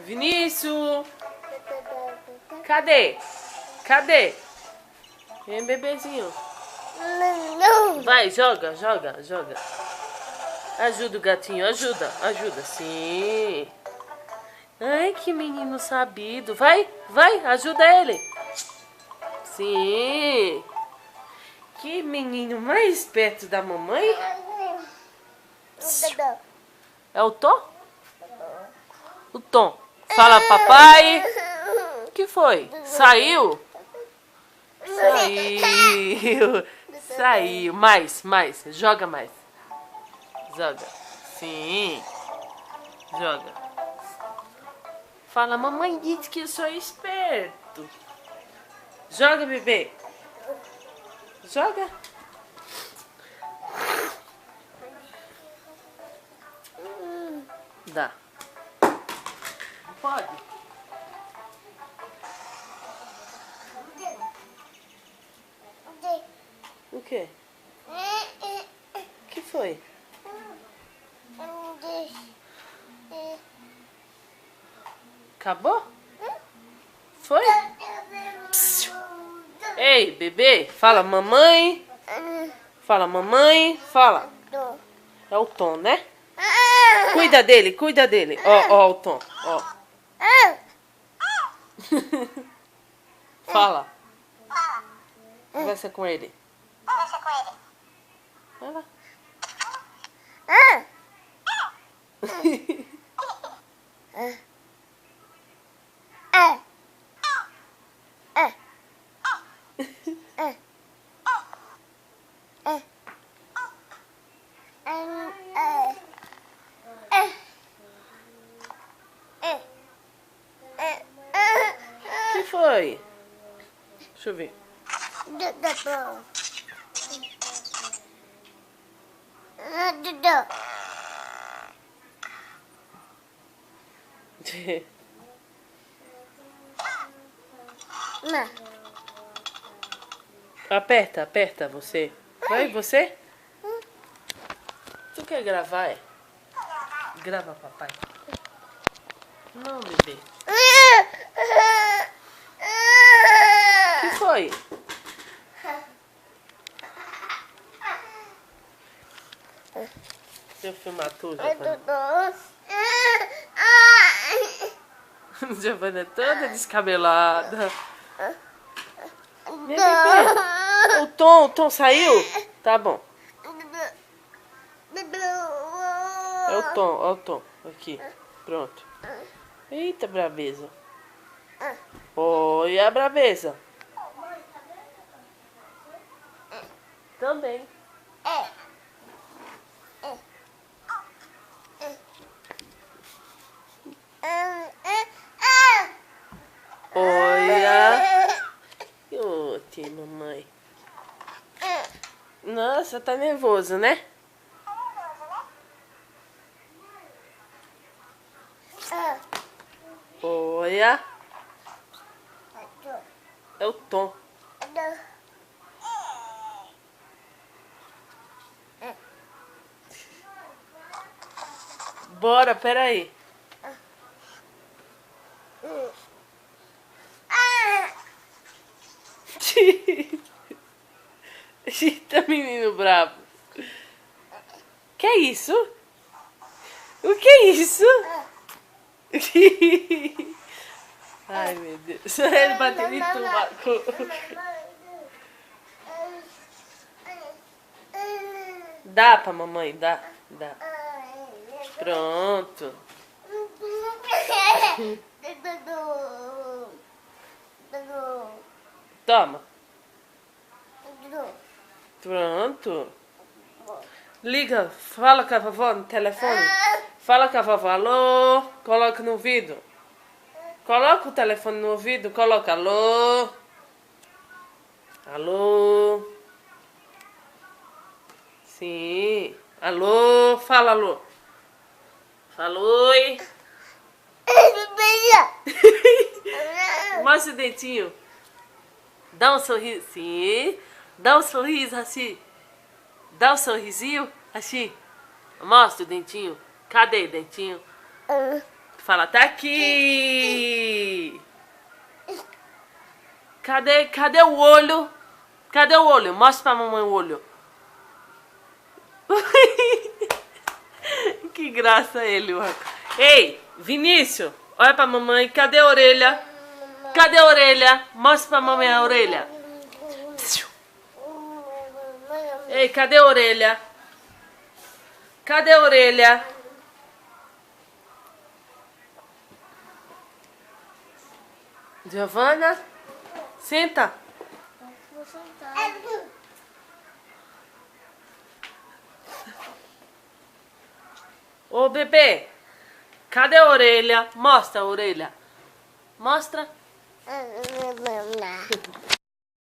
Vinícius! Cadê? Cadê? Vem, bebezinho. Vai, joga, joga, joga. Ajuda o gatinho, ajuda, ajuda. Sim. Ai, que menino sabido. Vai, vai, ajuda ele. Sim. Que menino mais perto da mamãe. É o Tom? O Tom. Fala, papai. O que foi? Saiu? Saiu. Saiu. Mais, mais. Joga mais. Joga. Sim. Joga. Fala, mamãe disse que eu sou esperto. Joga, bebê. Joga. Dá. Pode. O quê? O que foi? Acabou? Foi? Ei, bebê, fala mamãe. Fala mamãe, fala. É o Tom, né? Cuida dele, cuida dele. Ó, ó o Tom, ó. Fala. Conversa com ele. Conversa com ele. Vai lá. O que foi? Deixa eu ver. Aperta, aperta você. Vai, você? Tu quer gravar, é? Grava, papai. Não, bebê. O que foi? Deixa eu filmar tudo, Giovana. Giovana é toda descabelada. Meu bebê. O Tom saiu? Tá bom. É o Tom. Aqui. Pronto. Eita, braveza. Oi, a braveza. Também. Olha. Ô, tia, mamãe. Nossa, tá nervoso, né? Olha. É o Tom. Bora, peraí. Tá menino bravo. Que é isso? O que é isso? Ai, meu Deus. Ele bateu em tudo. Dá pra mamãe, dá. Pronto. Toma. Pronto. Liga, fala com a vovó no telefone. Fala com a vovó, alô. Coloca no ouvido. Coloca o telefone no ouvido, coloca alô. Alô. Sim. Alô, fala alô. Fala oi. Mostra o dentinho. Dá um sorriso. Sim. Dá um sorriso assim. Dá um sorrisinho assim. Mostra o dentinho. Cadê o dentinho? Fala, tá aqui. Cadê o olho? Cadê o olho? Mostra pra mamãe o olho. Que graça ele, o Raco. Ei, Vinícius, olha pra mamãe. Cadê a orelha? Cadê a orelha? Mostra pra mamãe a orelha. Ei, cadê a orelha? Cadê a orelha? Giovana, senta. Vou sentar. Ô, bebê, cadê a orelha? Mostra a orelha. Mostra.